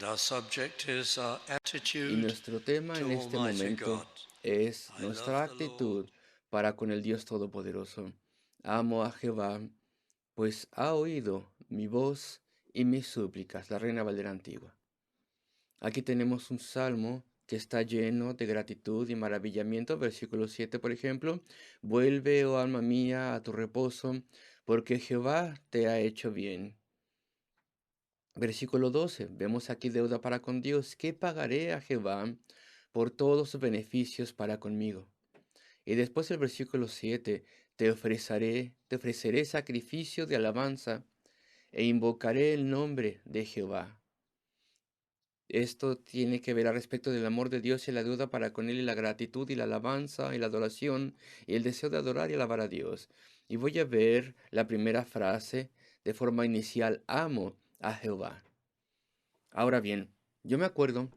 And our subject is our Y attitude nuestro tema to en este Almighty momento God. es I love nuestra the Lord. actitud para con el Dios Todopoderoso. Amo a Jehová, pues ha oído mi voz y mis súplicas, la Reina Valera Antigua. Aquí tenemos un salmo que está lleno de gratitud y maravillamiento. Versículo 7, por ejemplo. Vuelve, oh alma mía, a tu reposo, porque Jehová te ha hecho bien. Versículo 12. Vemos aquí deuda para con Dios. ¿Qué pagaré a Jehová por todos sus beneficios para conmigo? Y después el versículo 7. Te ofreceré sacrificio de alabanza e invocaré el nombre de Jehová. Esto tiene que ver al respecto del amor de Dios y la deuda para con Él y la gratitud y la alabanza y la adoración y el deseo de adorar y alabar a Dios. Y voy a ver la primera frase de forma inicial, amo a Jehová. Ahora bien, yo me acuerdo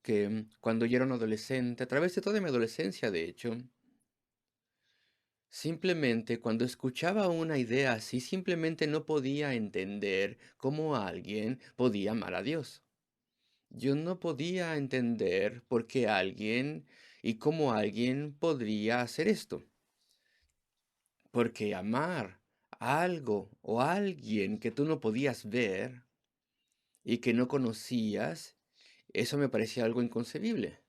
que cuando yo era un adolescente, a través de toda mi adolescencia de hecho, simplemente cuando escuchaba una idea así, simplemente no podía entender cómo alguien podía amar a Dios. Yo no podía entender por qué alguien y cómo alguien podría hacer esto. Porque amar a algo o a alguien que tú no podías ver y que no conocías, eso me parecía algo inconcebible.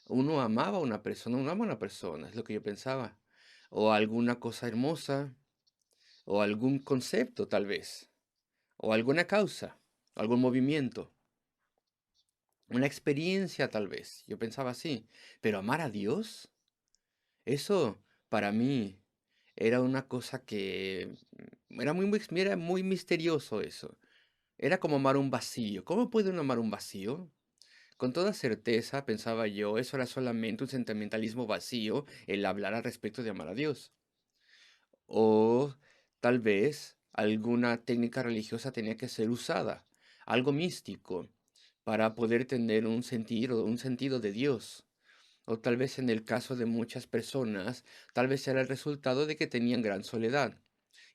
Uno amaba a una persona, uno ama a una persona, es lo que yo pensaba. O alguna cosa hermosa, o algún concepto tal vez, o alguna causa, algún movimiento. Una experiencia tal vez, yo pensaba así, pero amar a Dios, eso para mí era una cosa que era muy misterioso eso. Era como amar un vacío. ¿Cómo puede uno amar un vacío? Con toda certeza, pensaba yo, eso era solamente un sentimentalismo vacío, el hablar al respecto de amar a Dios. O tal vez alguna técnica religiosa tenía que ser usada, algo místico, para poder tener un sentido de Dios. O tal vez en el caso de muchas personas, tal vez era el resultado de que tenían gran soledad.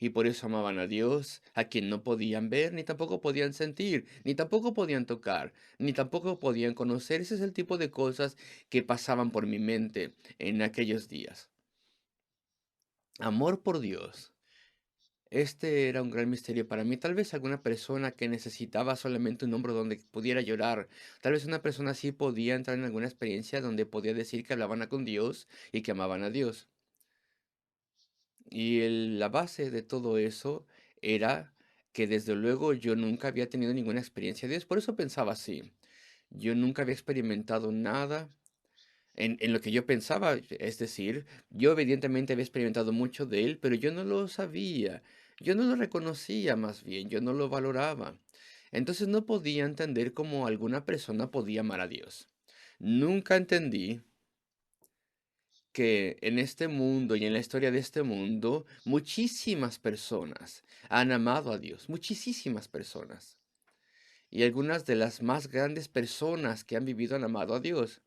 Y por eso amaban a Dios, a quien no podían ver, ni tampoco podían sentir, ni tampoco podían tocar, ni tampoco podían conocer. Ese es el tipo de cosas que pasaban por mi mente en aquellos días. Amor por Dios. Este era un gran misterio para mí. Tal vez alguna persona que necesitaba solamente un hombro donde pudiera llorar. Tal vez una persona así podía entrar en alguna experiencia donde podía decir que hablaban con Dios y que amaban a Dios. Y la base de todo eso era que desde luego yo nunca había tenido ninguna experiencia de Dios. Por eso pensaba así. Yo nunca había experimentado nada en lo que yo pensaba, es decir, yo evidentemente había experimentado mucho de él, pero yo no lo sabía, yo no lo reconocía más bien, yo no lo valoraba. Entonces no podía entender cómo alguna persona podía amar a Dios. Nunca entendí que en este mundo y en la historia de este mundo, muchísimas personas han amado a Dios, muchísimas personas. Y algunas de las más grandes personas que han vivido han amado a Dios.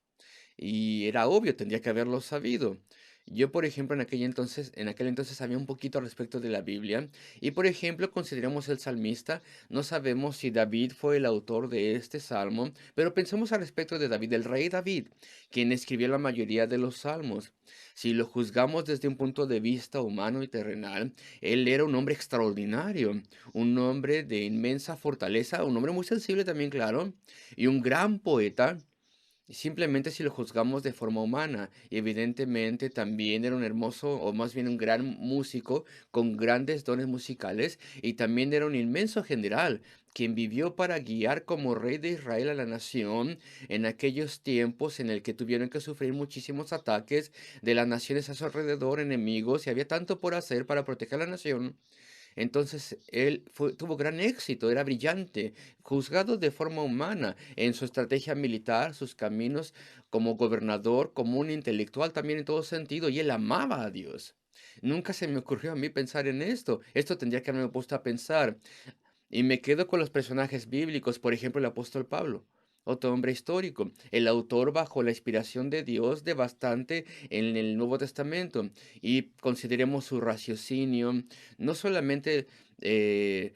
Y era obvio, tendría que haberlo sabido. Yo, por ejemplo, en aquel entonces sabía un poquito al respecto de la Biblia. Y, por ejemplo, consideramos el salmista. No sabemos si David fue el autor de este salmo, pero pensemos al respecto de David, el rey David, quien escribió la mayoría de los salmos. Si lo juzgamos desde un punto de vista humano y terrenal, él era un hombre extraordinario, un hombre de inmensa fortaleza, un hombre muy sensible también, claro, y un gran poeta. Simplemente si lo juzgamos de forma humana, y evidentemente también era un hermoso, o más bien un gran músico con grandes dones musicales, y también era un inmenso general, quien vivió para guiar como rey de Israel a la nación en aquellos tiempos en el que tuvieron que sufrir muchísimos ataques de las naciones a su alrededor, enemigos, y había tanto por hacer para proteger a la nación. Entonces él tuvo gran éxito, era brillante, juzgado de forma humana en su estrategia militar, sus caminos como gobernador, como un intelectual también en todo sentido, y él amaba a Dios. Nunca se me ocurrió a mí pensar en esto. Esto tendría que haberme puesto a pensar. Y me quedo con los personajes bíblicos, por ejemplo, el apóstol Pablo, otro hombre histórico, el autor bajo la inspiración de Dios de bastante en el Nuevo Testamento. Y consideremos su raciocinio, no solamente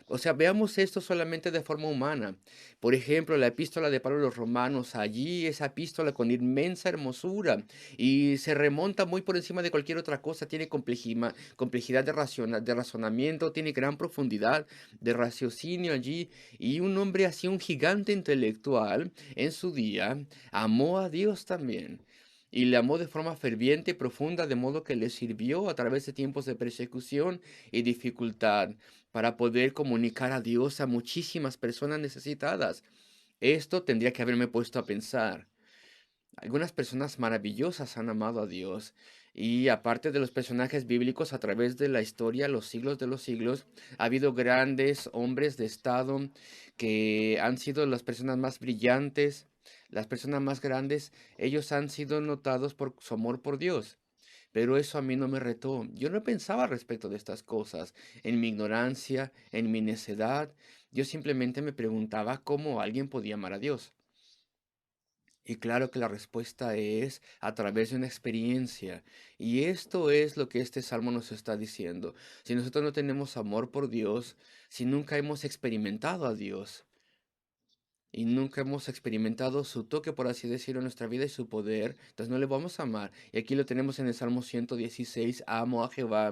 O sea, veamos esto solamente de forma humana. Por ejemplo, la epístola de Pablo a los Romanos, allí esa epístola con inmensa hermosura y se remonta muy por encima de cualquier otra cosa, tiene complejidad de, de razonamiento, tiene gran profundidad de raciocinio allí y un hombre así, un gigante intelectual en su día, amó a Dios también. Y le amó de forma ferviente y profunda, de modo que le sirvió a través de tiempos de persecución y dificultad para poder comunicar a Dios a muchísimas personas necesitadas. Esto tendría que haberme puesto a pensar. Algunas personas maravillosas han amado a Dios y aparte de los personajes bíblicos a través de la historia, los siglos de los siglos, ha habido grandes hombres de estado que han sido las personas más brillantes, las personas más grandes. Ellos han sido notados por su amor por Dios. Pero eso a mí no me retó. Yo no pensaba respecto de estas cosas. En mi ignorancia, en mi necedad, yo simplemente me preguntaba cómo alguien podía amar a Dios. Y claro que la respuesta es a través de una experiencia. Y esto es lo que este salmo nos está diciendo. Si nosotros no tenemos amor por Dios, si nunca hemos experimentado a Dios y nunca hemos experimentado su toque, por así decirlo, en nuestra vida y su poder, entonces no le vamos a amar. Y aquí lo tenemos en el Salmo 116, amo a Jehová,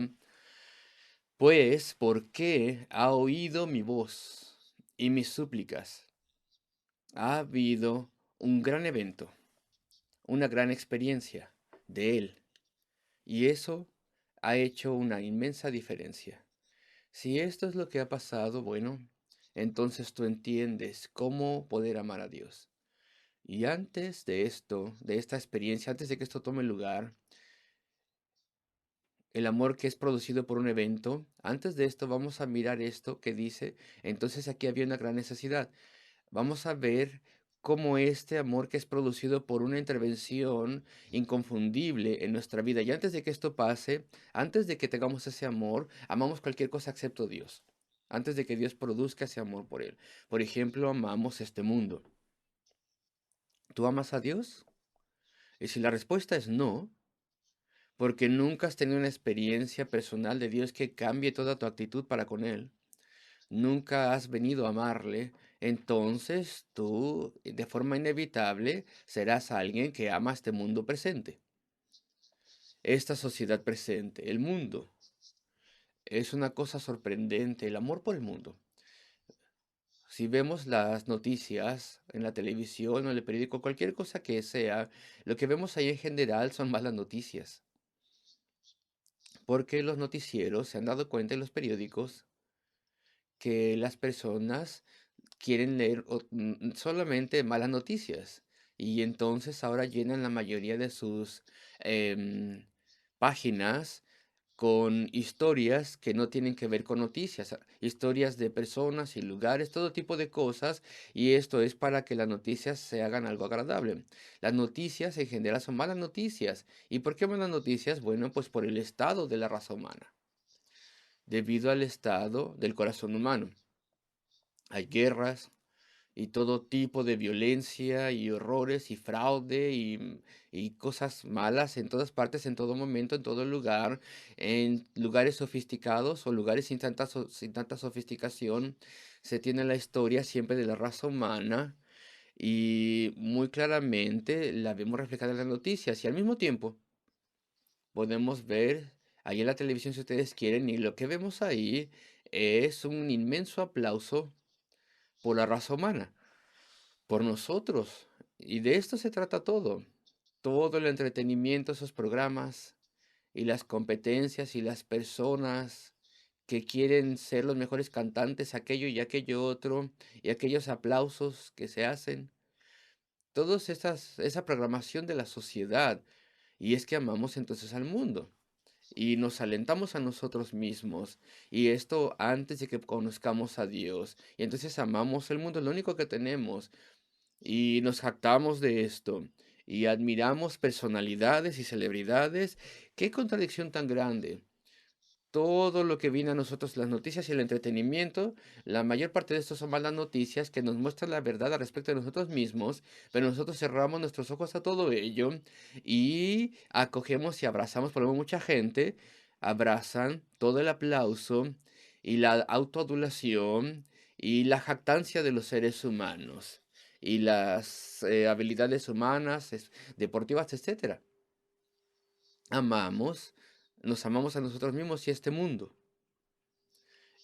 pues porque ha oído mi voz y mis súplicas. Ha habido un gran evento, una gran experiencia de Él. Y eso ha hecho una inmensa diferencia. Si esto es lo que ha pasado, bueno, entonces tú entiendes cómo poder amar a Dios. Y antes de esto, de esta experiencia, antes de que esto tome lugar, el amor que es producido por un evento, antes de esto vamos a mirar esto que dice, entonces aquí había una gran necesidad. Vamos a ver cómo este amor que es producido por una intervención inconfundible en nuestra vida. Y antes de que esto pase, antes de que tengamos ese amor, amamos cualquier cosa excepto Dios. Antes de que Dios produzca ese amor por Él. Por ejemplo, amamos este mundo. ¿Tú amas a Dios? Y si la respuesta es no, porque nunca has tenido una experiencia personal de Dios que cambie toda tu actitud para con Él, nunca has venido a amarle, entonces tú de forma inevitable serás alguien que ama este mundo presente, esta sociedad presente, el mundo. Es una cosa sorprendente, el amor por el mundo. Si vemos las noticias en la televisión o en el periódico, cualquier cosa que sea, lo que vemos ahí en general son malas noticias. Porque los noticieros se han dado cuenta en los periódicos que las personas quieren leer solamente malas noticias. Y entonces ahora llenan la mayoría de sus em, páginas con historias que no tienen que ver con noticias, historias de personas y lugares, todo tipo de cosas, y esto es para que las noticias se hagan algo agradable. Las noticias en general son malas noticias. ¿Y por qué malas noticias? Bueno, pues por el estado de la raza humana, debido al estado del corazón humano. Hay guerras, y todo tipo de violencia y horrores y fraude y cosas malas en todas partes, en todo momento, en todo lugar, en lugares sofisticados o lugares sin tanta sofisticación. Se tiene la historia siempre de la raza humana y muy claramente la vemos reflejada en las noticias y al mismo tiempo podemos ver ahí en la televisión si ustedes quieren y lo que vemos ahí es un inmenso aplauso por la raza humana, por nosotros. Y de esto se trata todo. Todo el entretenimiento, esos programas y las competencias y las personas que quieren ser los mejores cantantes, aquello y aquello otro, y aquellos aplausos que se hacen. Todas esa programación de la sociedad. Y es que amamos entonces al mundo. Y nos alentamos a nosotros mismos. Y esto antes de que conozcamos a Dios. Y entonces amamos el mundo, lo único que tenemos. Y nos jactamos de esto y admiramos personalidades y celebridades. Qué contradicción tan grande. Todo lo que viene a nosotros, las noticias y el entretenimiento, la mayor parte de esto son malas noticias que nos muestran la verdad al respecto de nosotros mismos, pero nosotros cerramos nuestros ojos a todo ello y acogemos y abrazamos, por lo menos mucha gente, abrazan todo el aplauso y la autoadulación y la jactancia de los seres humanos y las habilidades humanas, deportivas, etcétera. Amamos, nos amamos a nosotros mismos y a este mundo.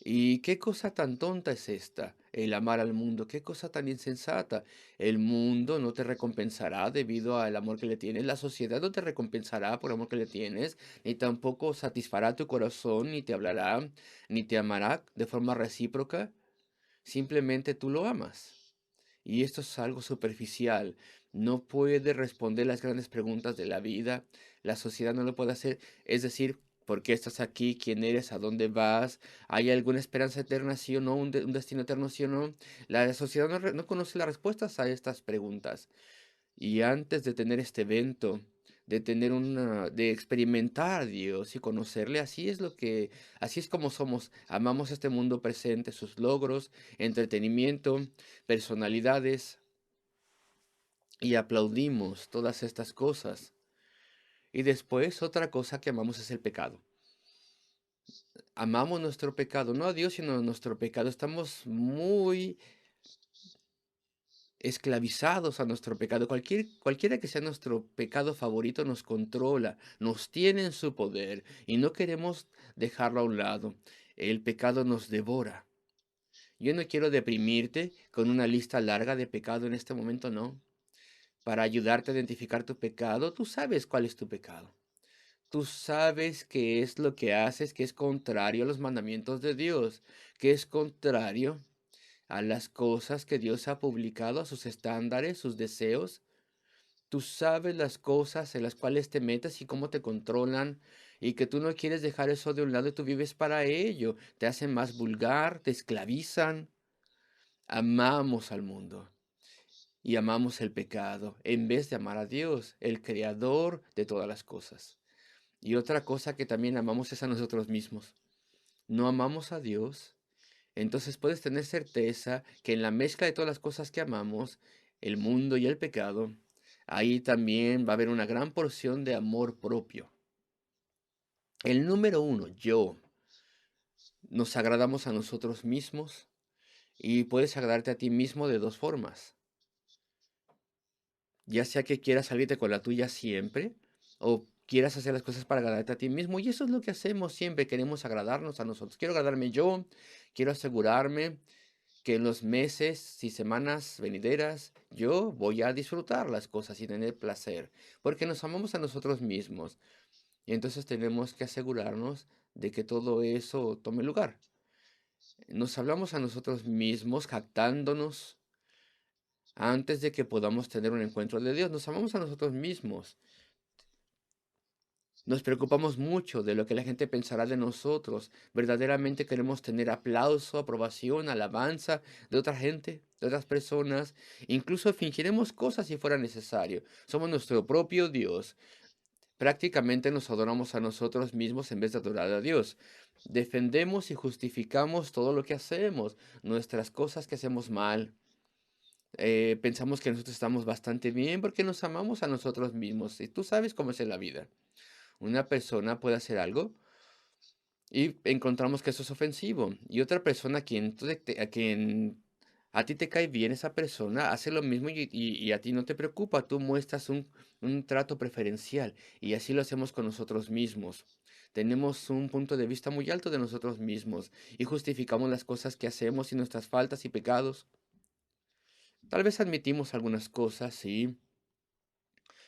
¿Y qué cosa tan tonta es esta? El amar al mundo, qué cosa tan insensata. El mundo no te recompensará debido al amor que le tienes, la sociedad no te recompensará por el amor que le tienes, ni tampoco satisfará tu corazón, ni te hablará, ni te amará de forma recíproca. Simplemente tú lo amas. Y esto es algo superficial. No puede responder las grandes preguntas de la vida. La sociedad no lo puede hacer. Es decir, ¿por qué estás aquí? ¿Quién eres? ¿A dónde vas? ¿Hay alguna esperanza eterna, sí o no? ¿Un destino eterno, sí o no? La sociedad no conoce las respuestas a estas preguntas. Y antes de tener este evento, de experimentar a Dios y conocerle, así es como somos. Amamos este mundo presente, sus logros, entretenimiento, personalidades, y aplaudimos todas estas cosas. Y después otra cosa que amamos es el pecado. Amamos nuestro pecado, no a Dios, sino a nuestro pecado. Estamos muy esclavizados a nuestro pecado. Cualquiera que sea nuestro pecado favorito nos controla, nos tiene en su poder y no queremos dejarlo a un lado. El pecado nos devora. Yo no quiero deprimirte con una lista larga de pecado en este momento, no. Para ayudarte a identificar tu pecado, tú sabes cuál es tu pecado. Tú sabes qué es lo que haces, que es contrario a los mandamientos de Dios, que es contrario a las cosas que Dios ha publicado, a sus estándares, sus deseos. Tú sabes las cosas en las cuales te metes y cómo te controlan y que tú no quieres dejar eso de un lado y tú vives para ello. Te hacen más vulgar, te esclavizan. Amamos al mundo y amamos el pecado en vez de amar a Dios, el creador de todas las cosas. Y otra cosa que también amamos es a nosotros mismos. No amamos a Dios. Entonces puedes tener certeza que en la mezcla de todas las cosas que amamos, el mundo y el pecado, ahí también va a haber una gran porción de amor propio. El número uno, yo. Nos agradamos a nosotros mismos y puedes agradarte a ti mismo de dos formas. Ya sea que quieras salirte con la tuya siempre o quieras hacer las cosas para agradarte a ti mismo. Y eso es lo que hacemos siempre. Queremos agradarnos a nosotros. Quiero agradarme yo, quiero asegurarme que en los meses y semanas venideras yo voy a disfrutar las cosas y tener placer, porque nos amamos a nosotros mismos. Y entonces tenemos que asegurarnos de que todo eso tome lugar. Nos hablamos a nosotros mismos jactándonos antes de que podamos tener un encuentro de Dios. Nos amamos a nosotros mismos. Nos preocupamos mucho de lo que la gente pensará de nosotros. Verdaderamente queremos tener aplauso, aprobación, alabanza de otra gente, de otras personas. Incluso fingiremos cosas si fuera necesario. Somos nuestro propio Dios. Prácticamente nos adoramos a nosotros mismos en vez de adorar a Dios. Defendemos y justificamos todo lo que hacemos, nuestras cosas que hacemos mal. Pensamos que nosotros estamos bastante bien porque nos amamos a nosotros mismos. Y tú sabes cómo es en la vida. Una persona puede hacer algo y encontramos que eso es ofensivo. Y otra persona a quien a ti te cae bien esa persona hace lo mismo y a ti no te preocupa. Tú muestras un trato preferencial y así lo hacemos con nosotros mismos. Tenemos un punto de vista muy alto de nosotros mismos y justificamos las cosas que hacemos y nuestras faltas y pecados. Tal vez admitimos algunas cosas, sí,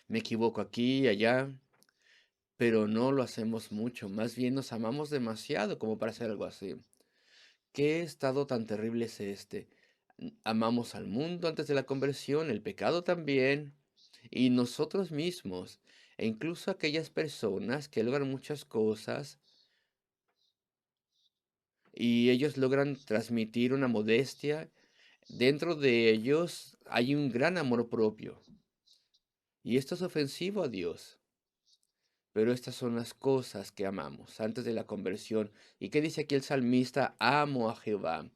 me equivoco aquí y allá, pero no lo hacemos mucho. Más bien nos amamos demasiado como para hacer algo así. ¿Qué estado tan terrible es este? Amamos al mundo antes de la conversión, el pecado también, y nosotros mismos, e incluso aquellas personas que logran muchas cosas y ellos logran transmitir una modestia, dentro de ellos hay un gran amor propio, y esto es ofensivo a Dios. Pero estas son las cosas que amamos antes de la conversión. ¿Y qué dice aquí el salmista? Amo a Jehová,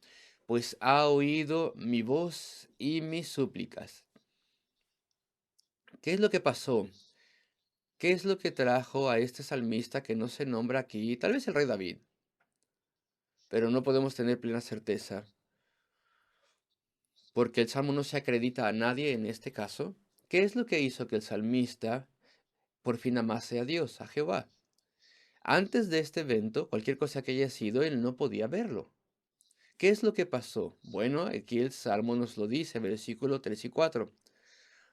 pues ha oído mi voz y mis súplicas. ¿Qué es lo que pasó? ¿Qué es lo que trajo a este salmista que no se nombra aquí? Tal vez el rey David. pero no podemos tener plena certeza, porque el salmo no se acredita a nadie en este caso. ¿Qué es lo que hizo que el salmista por fin amase a Dios, a Jehová? Antes de este evento, cualquier cosa que haya sido, él no podía verlo. ¿Qué es lo que pasó? Bueno, aquí el salmo nos lo dice, versículo 3 y 4.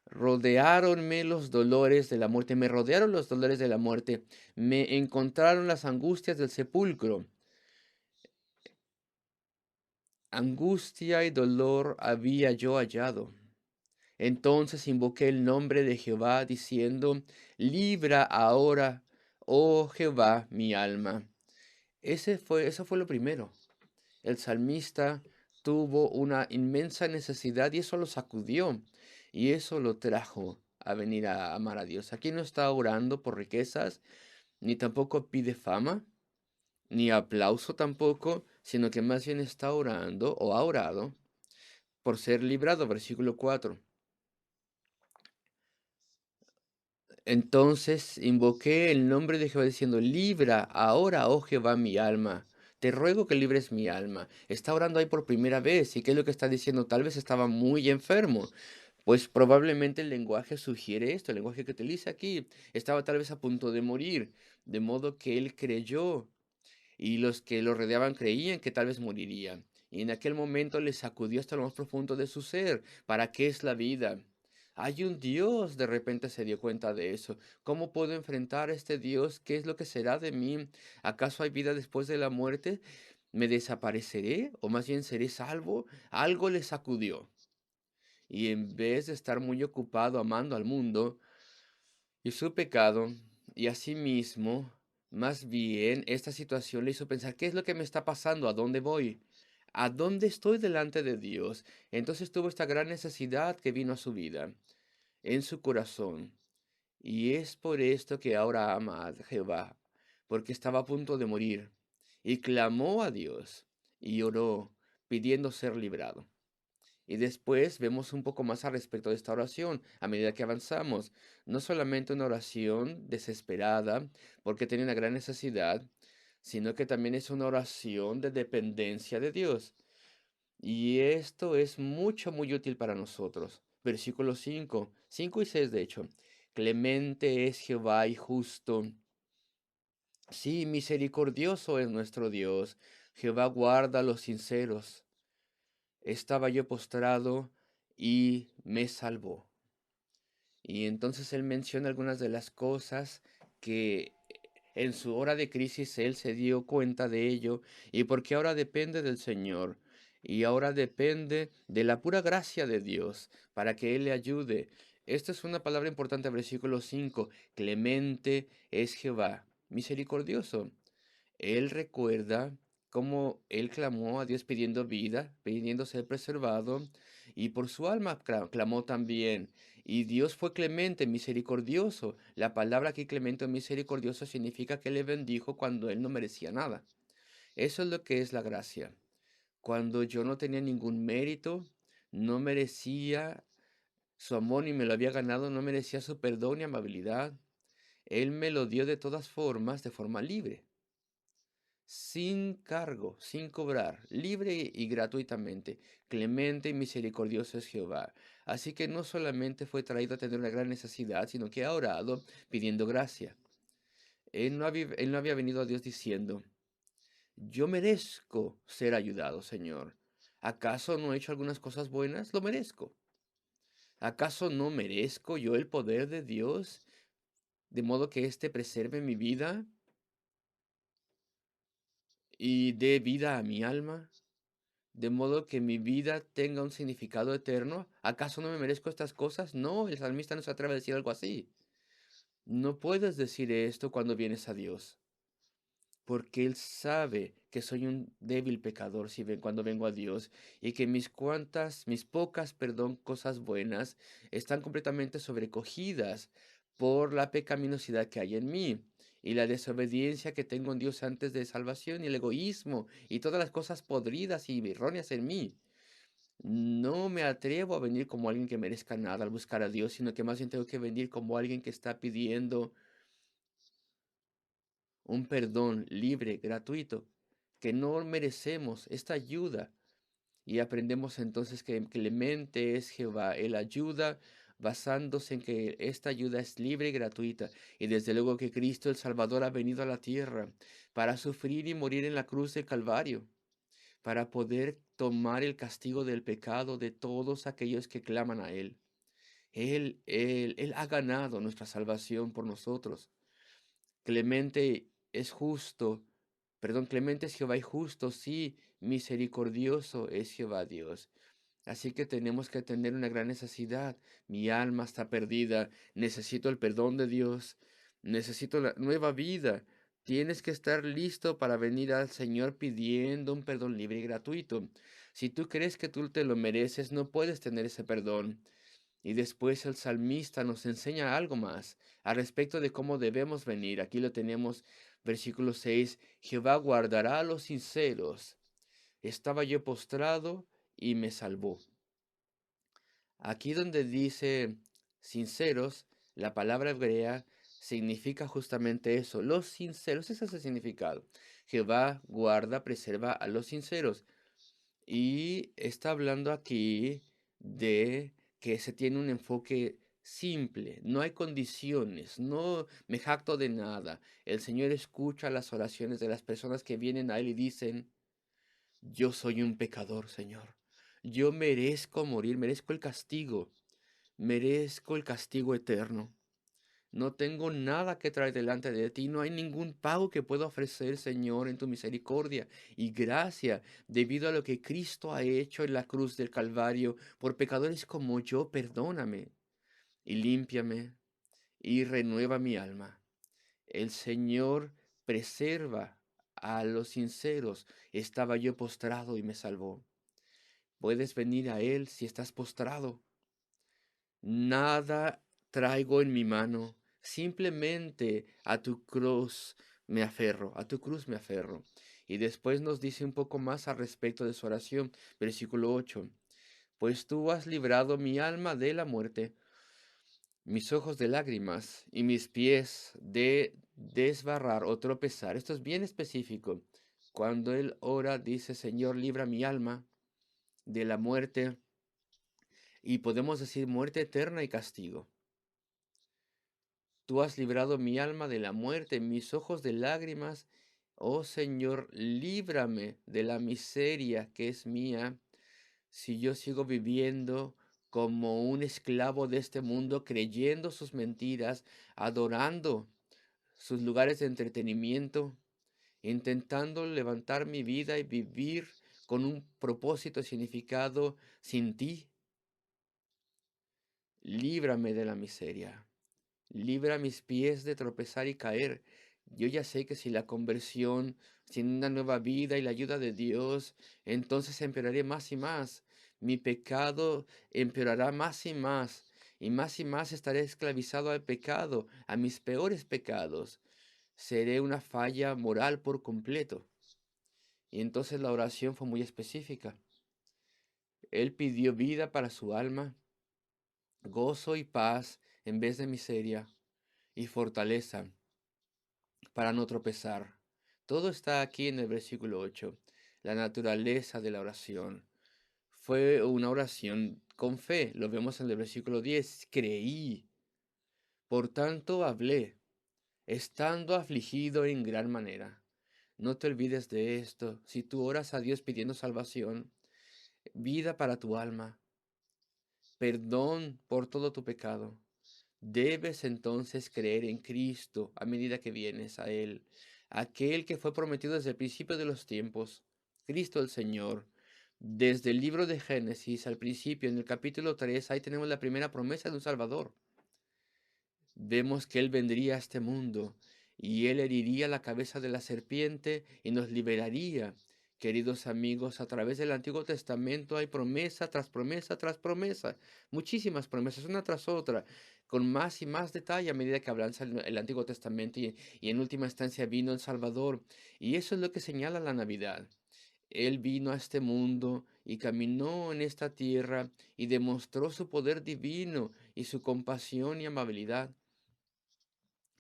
Rodeáronme los dolores de la muerte, me rodearon los dolores de la muerte, me encontraron las angustias del sepulcro. Angustia y dolor había yo hallado. Entonces invoqué el nombre de Jehová, diciendo, libra ahora, oh Jehová, mi alma. Eso fue lo primero. El salmista tuvo una inmensa necesidad y eso lo sacudió y eso lo trajo a venir a amar a Dios. Aquí no está orando por riquezas, ni tampoco pide fama, ni aplauso tampoco, sino que más bien está orando o ha orado por ser librado, versículo 4. Entonces invoqué el nombre de Jehová diciendo, libra ahora, oh Jehová, mi alma. Te ruego que libres mi alma. Está orando ahí por primera vez. ¿Y qué es lo que está diciendo? Tal vez estaba muy enfermo. Pues probablemente el lenguaje sugiere esto, el lenguaje que utiliza aquí. Estaba tal vez a punto de morir. De modo que él creyó y los que lo rodeaban creían que tal vez moriría. Y en aquel momento le sacudió hasta lo más profundo de su ser. ¿Para qué es la vida? Hay un Dios, de repente se dio cuenta de eso. ¿Cómo puedo enfrentar a este Dios? ¿Qué es lo que será de mí? ¿Acaso hay vida después de la muerte? ¿Me desapareceré? ¿O más bien seré salvo? Algo le sacudió. Y en vez de estar muy ocupado amando al mundo, y su pecado, y asimismo, más bien, esta situación le hizo pensar, ¿qué es lo que me está pasando? ¿A dónde voy? ¿A dónde estoy delante de Dios? Entonces tuvo esta gran necesidad que vino a su vida, en su corazón. Y es por esto que ahora ama a Jehová, porque estaba a punto de morir, y clamó a Dios, y oró, pidiendo ser librado. Y después vemos un poco más al respecto de esta oración a medida que avanzamos. No solamente una oración desesperada porque tiene una gran necesidad, sino que también es una oración de dependencia de Dios. Y esto es mucho, muy útil para nosotros. Versículos 5 y 6 de hecho. Clemente es Jehová y justo. Sí, misericordioso es nuestro Dios. Jehová guarda a los sinceros. Estaba yo postrado y me salvó. Y entonces él menciona algunas de las cosas que en su hora de crisis él se dio cuenta de ello y porque ahora depende del Señor y ahora depende de la pura gracia de Dios para que él le ayude. Esta es una palabra importante, versículo 5. Clemente es Jehová, misericordioso. Él recuerda cómo él clamó a Dios pidiendo vida, pidiendo ser preservado, y por su alma clamó también. Y Dios fue clemente, misericordioso. La palabra aquí clemente o misericordioso significa que le bendijo cuando él no merecía nada. Eso es lo que es la gracia. Cuando yo no tenía ningún mérito, no merecía su amor ni me lo había ganado, no merecía su perdón y amabilidad. Él me lo dio de todas formas, de forma libre, sin cargo, sin cobrar, libre y gratuitamente. Clemente y misericordioso es Jehová. Así que no solamente fue traído a tener una gran necesidad, sino que ha orado pidiendo gracia. Él no había venido a Dios diciendo, yo merezco ser ayudado, Señor. ¿Acaso no he hecho algunas cosas buenas? Lo merezco. ¿Acaso no merezco yo el poder de Dios de modo que éste preserve mi vida y dé vida a mi alma? De modo que mi vida tenga un significado eterno. ¿Acaso no me merezco estas cosas? No, el salmista no se atreve a decir algo así. No puedes decir esto cuando vienes a Dios, porque Él sabe que soy un débil pecador cuando vengo a Dios y que mis pocas, perdón, cosas buenas están completamente sobrecogidas por la pecaminosidad que hay en mí y la desobediencia que tengo en Dios antes de salvación y el egoísmo y todas las cosas podridas y erróneas en mí. No me atrevo a venir como alguien que merezca nada al buscar a Dios, sino que más bien tengo que venir como alguien que está pidiendo un perdón libre, gratuito, que no merecemos esta ayuda. Y aprendemos entonces que clemente es Jehová. Él ayuda basándose en que esta ayuda es libre y gratuita. Y desde luego que Cristo el Salvador ha venido a la tierra para sufrir y morir en la cruz del Calvario, para poder tomar el castigo del pecado de todos aquellos que claman a Él. Él ha ganado nuestra salvación por nosotros. Clemente es justo, perdón, clemente es Jehová y justo, sí, misericordioso es Jehová Dios. Así que tenemos que tener una gran necesidad. Mi alma está perdida, necesito el perdón de Dios, necesito la nueva vida. Tienes que estar listo para venir al Señor pidiendo un perdón libre y gratuito. Si tú crees que tú te lo mereces, no puedes tener ese perdón. Y después el salmista nos enseña algo más al respecto de cómo debemos venir. Aquí lo tenemos, versículo 6. Jehová guardará a los sinceros. Estaba yo postrado y me salvó. Aquí donde dice sinceros, la palabra hebrea significa justamente eso, los sinceros, ese es el significado. Jehová guarda, preserva a los sinceros. Y está hablando aquí de que se tiene un enfoque simple, no hay condiciones, no me jacto de nada. El Señor escucha las oraciones de las personas que vienen a Él y dicen, yo soy un pecador, Señor. Yo merezco morir, merezco el castigo eterno. No tengo nada que traer delante de ti, no hay ningún pago que pueda ofrecer, Señor, en tu misericordia y gracia, debido a lo que Cristo ha hecho en la cruz del Calvario. Por pecadores como yo, perdóname y límpiame y renueva mi alma. El Señor preserva a los sinceros. Estaba yo postrado y me salvó. Puedes venir a Él si estás postrado. Nada traigo en mi mano, simplemente a tu cruz me aferro, a tu cruz me aferro. Y después nos dice un poco más al respecto de su oración, versículo 8. Pues tú has librado mi alma de la muerte, mis ojos de lágrimas y mis pies de desbarrar o tropezar. Esto es bien específico. Cuando él ora, dice, Señor, libra mi alma de la muerte, y podemos decir muerte eterna y castigo. Tú has librado mi alma de la muerte, mis ojos de lágrimas. Oh Señor, líbrame de la miseria que es mía. Si yo sigo viviendo como un esclavo de este mundo, creyendo sus mentiras, adorando sus lugares de entretenimiento, intentando levantar mi vida y vivir con un propósito y significado sin ti, líbrame de la miseria. Libra mis pies de tropezar y caer. Yo ya sé que si la conversión, sin una nueva vida y la ayuda de Dios, entonces empeoraré más y más. Mi pecado empeorará más y más estaré esclavizado al pecado, a mis peores pecados. Seré una falla moral por completo. Y entonces la oración fue muy específica. Él pidió vida para su alma, gozo y paz en vez de miseria, y fortaleza para no tropezar. Todo está aquí en el versículo 8. La naturaleza de la oración. Fue una oración con fe. Lo vemos en el versículo 10. Creí. Por tanto hablé, estando afligido en gran manera. No te olvides de esto. Si tú oras a Dios pidiendo salvación, vida para tu alma, perdón por todo tu pecado, debes entonces creer en Cristo a medida que vienes a Él, aquel que fue prometido desde el principio de los tiempos, Cristo el Señor. Desde el libro de Génesis al principio, en el capítulo 3, ahí tenemos la primera promesa de un Salvador. Vemos que Él vendría a este mundo y Él heriría la cabeza de la serpiente y nos liberaría. Queridos amigos, a través del Antiguo Testamento hay promesa tras promesa tras promesa, muchísimas promesas, una tras otra, con más y más detalle a medida que avanza el Antiguo Testamento y en última instancia vino el Salvador. Y eso es lo que señala la Navidad. Él vino a este mundo y caminó en esta tierra y demostró su poder divino y su compasión y amabilidad.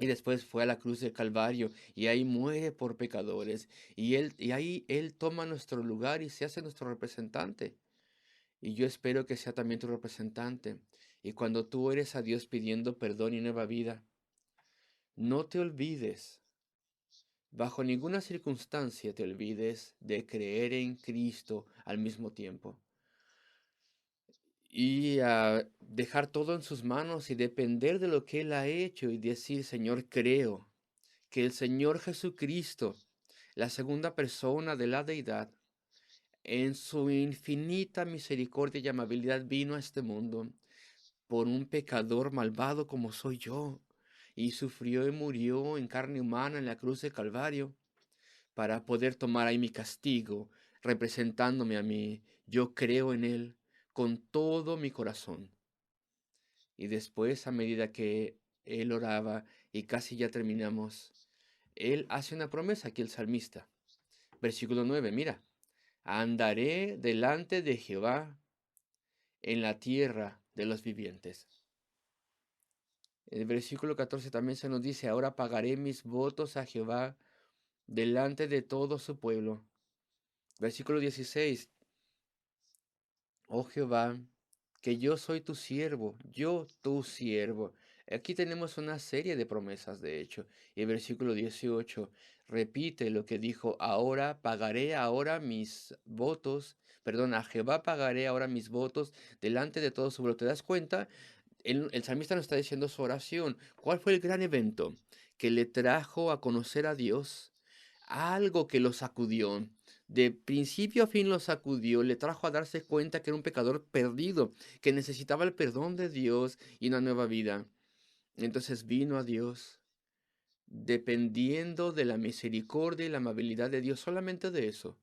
Y después fue a la cruz del Calvario y ahí muere por pecadores. Y ahí Él toma nuestro lugar y se hace nuestro representante. Y yo espero que sea también tu representante. Y cuando tú eres a Dios pidiendo perdón y nueva vida, no te olvides, bajo ninguna circunstancia te olvides de creer en Cristo al mismo tiempo. Y dejar todo en sus manos y depender de lo que Él ha hecho y decir, Señor, creo que el Señor Jesucristo, la segunda persona de la deidad, en su infinita misericordia y amabilidad vino a este mundo por un pecador malvado como soy yo, y sufrió y murió en carne humana en la cruz de Calvario para poder tomar ahí mi castigo, representándome a mí. Yo creo en Él con todo mi corazón. Y después, a medida que Él oraba y casi ya terminamos, Él hace una promesa aquí el salmista. Versículo 9, mira, andaré delante de Jehová en la tierra de los vivientes. El versículo 14 también se nos dice, ahora pagaré mis votos a Jehová delante de todo su pueblo. Versículo 16, oh Jehová, que yo soy tu siervo, yo tu siervo. Aquí tenemos una serie de promesas, de hecho. Y el versículo 18 repite lo que dijo, ahora pagaré ahora mis votos, perdón, a Jehová pagaré ahora mis votos delante de todo su pueblo. ¿Te das cuenta? El salmista nos está diciendo su oración. ¿Cuál fue el gran evento que le trajo a conocer a Dios? Algo que lo sacudió. De principio a fin lo sacudió, le trajo a darse cuenta que era un pecador perdido, que necesitaba el perdón de Dios y una nueva vida. Entonces vino a Dios, dependiendo de la misericordia y la amabilidad de Dios, solamente de eso.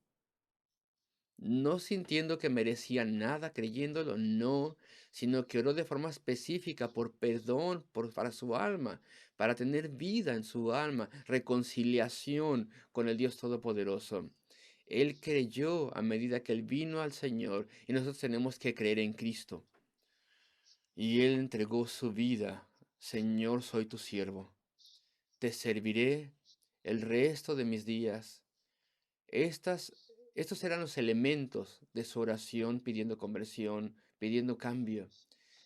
No sintiendo que merecía nada, creyéndolo, no, sino que oró de forma específica por perdón para su alma, para tener vida en su alma, reconciliación con el Dios Todopoderoso. Él creyó a medida que él vino al Señor y nosotros tenemos que creer en Cristo. Y él entregó su vida. Señor, soy tu siervo. Te serviré el resto de mis días. Estas, estos eran los elementos de su oración pidiendo conversión, pidiendo cambio.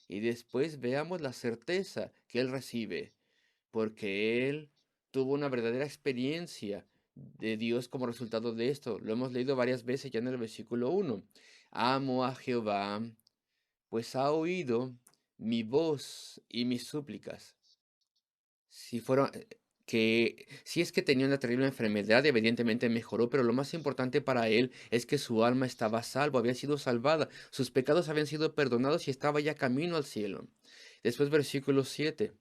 Y después veamos la certeza que él recibe, porque él tuvo una verdadera experiencia de Dios como resultado de esto. Lo hemos leído varias veces ya en el versículo 1. Amo a Jehová, pues ha oído mi voz y mis súplicas. Si fueron, que si es que tenía una terrible enfermedad, evidentemente mejoró, pero lo más importante para él es que su alma estaba a salvo, había sido salvada, sus pecados habían sido perdonados y estaba ya camino al cielo. Después versículo 7.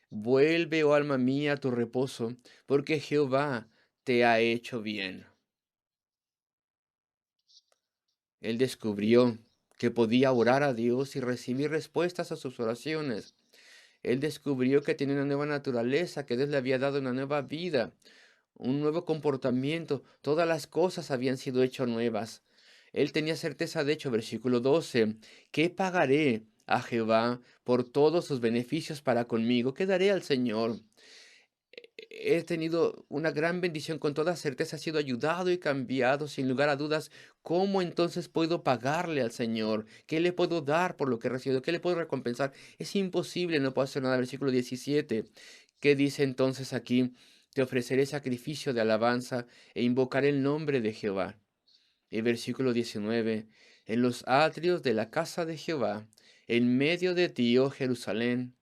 Vuelve, oh alma mía, a tu reposo, porque Jehová te ha hecho bien. Él descubrió que podía orar a Dios y recibir respuestas a sus oraciones. Él descubrió que tenía una nueva naturaleza, que Dios le había dado una nueva vida, un nuevo comportamiento. Todas las cosas habían sido hechas nuevas. Él tenía certeza, de hecho, versículo 12, ¿qué pagaré a Jehová por todos sus beneficios para conmigo? ¿Qué daré al Señor? He tenido una gran bendición, con toda certeza he sido ayudado y cambiado, sin lugar a dudas. ¿Cómo entonces puedo pagarle al Señor? ¿Qué le puedo dar por lo que he recibido? ¿Qué le puedo recompensar? Es imposible, no puedo hacer nada. Versículo 17. ¿Qué dice entonces aquí? Te ofreceré sacrificio de alabanza e invocaré el nombre de Jehová. Y versículo 19. En los atrios de la casa de Jehová, en medio de ti, oh Jerusalén,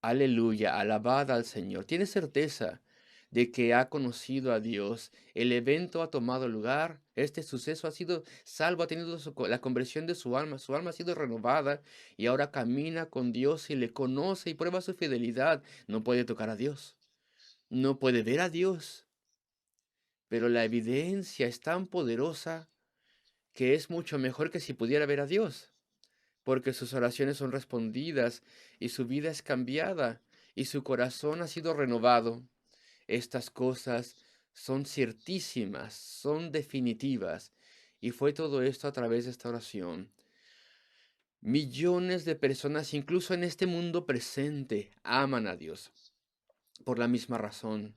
aleluya, alabad al Señor. Tiene certeza de que ha conocido a Dios. El evento ha tomado lugar. Este suceso ha sido salvo, ha tenido la conversión de su alma. Su alma ha sido renovada y ahora camina con Dios y le conoce y prueba su fidelidad. No puede tocar a Dios. No puede ver a Dios. Pero la evidencia es tan poderosa que es mucho mejor que si pudiera ver a Dios, porque sus oraciones son respondidas y su vida es cambiada y su corazón ha sido renovado. Estas cosas son ciertísimas, son definitivas. Y fue todo esto a través de esta oración. Millones de personas, incluso en este mundo presente, aman a Dios. por la misma razón.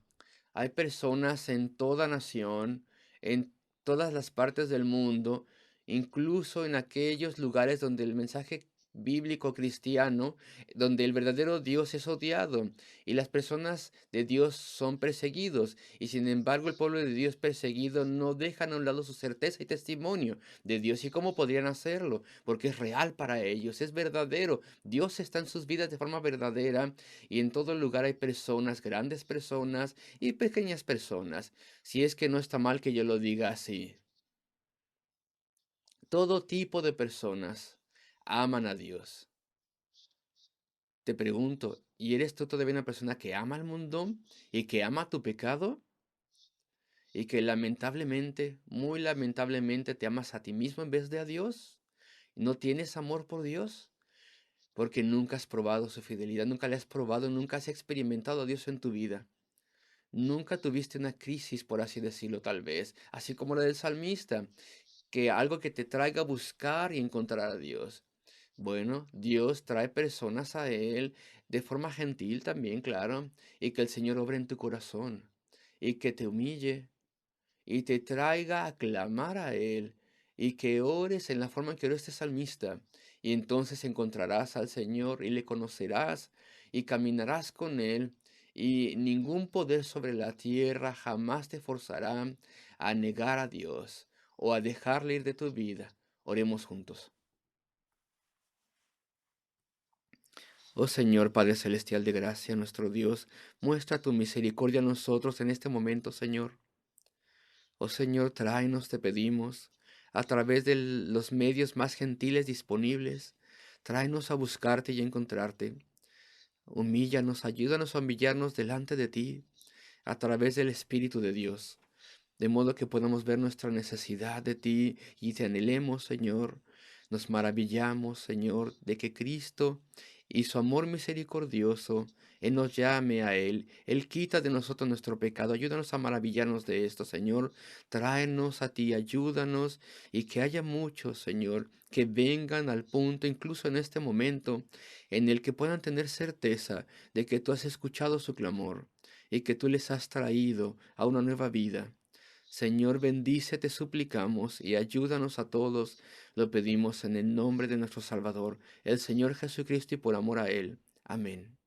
Hay personas en toda nación, en todas las partes del mundo, incluso en aquellos lugares donde el mensaje bíblico cristiano, donde el verdadero Dios es odiado y las personas de Dios son perseguidos. Y sin embargo, el pueblo de Dios perseguido no dejan a un lado su certeza y testimonio de Dios. ¿Y cómo podrían hacerlo? Porque es real para ellos, es verdadero. Dios está en sus vidas de forma verdadera y en todo lugar hay personas, grandes personas y pequeñas personas, si es que no está mal que yo lo diga así. Todo tipo de personas aman a Dios. Te pregunto, ¿y eres tú todavía una persona que ama al mundo y que ama tu pecado? Y que lamentablemente, muy lamentablemente, te amas a ti mismo en vez de a Dios. ¿No tienes amor por Dios? Porque nunca has probado su fidelidad, nunca le has probado, nunca has experimentado a Dios en tu vida. Nunca tuviste una crisis, por así decirlo, tal vez, así como la del salmista, que algo que te traiga a buscar y encontrar a Dios. Bueno, Dios trae personas a Él de forma gentil también, claro, y que el Señor obre en tu corazón y que te humille y te traiga a clamar a Él y que ores en la forma en que oró este salmista. Y entonces encontrarás al Señor y le conocerás y caminarás con Él y ningún poder sobre la tierra jamás te forzará a negar a Dios o a dejarle ir de tu vida. Oremos juntos. Oh Señor Padre Celestial de gracia, nuestro Dios, muestra tu misericordia a nosotros en este momento, Señor. Oh Señor, tráenos, te pedimos, a través de los medios más gentiles disponibles, tráenos a buscarte y a encontrarte. Humíllanos, ayúdanos a humillarnos delante de ti, a través del Espíritu de Dios, de modo que podamos ver nuestra necesidad de ti y te anhelemos, Señor. Nos maravillamos, Señor, de que Cristo y su amor misericordioso, Él nos llame a Él. Él quita de nosotros nuestro pecado. Ayúdanos a maravillarnos de esto, Señor. Tráenos a ti, ayúdanos y que haya muchos, Señor, que vengan al punto, incluso en este momento, en el que puedan tener certeza de que tú has escuchado su clamor y que tú les has traído a una nueva vida. Señor, bendice, te suplicamos, y ayúdanos a todos. Lo pedimos en el nombre de nuestro Salvador, el Señor Jesucristo, y por amor a Él. Amén.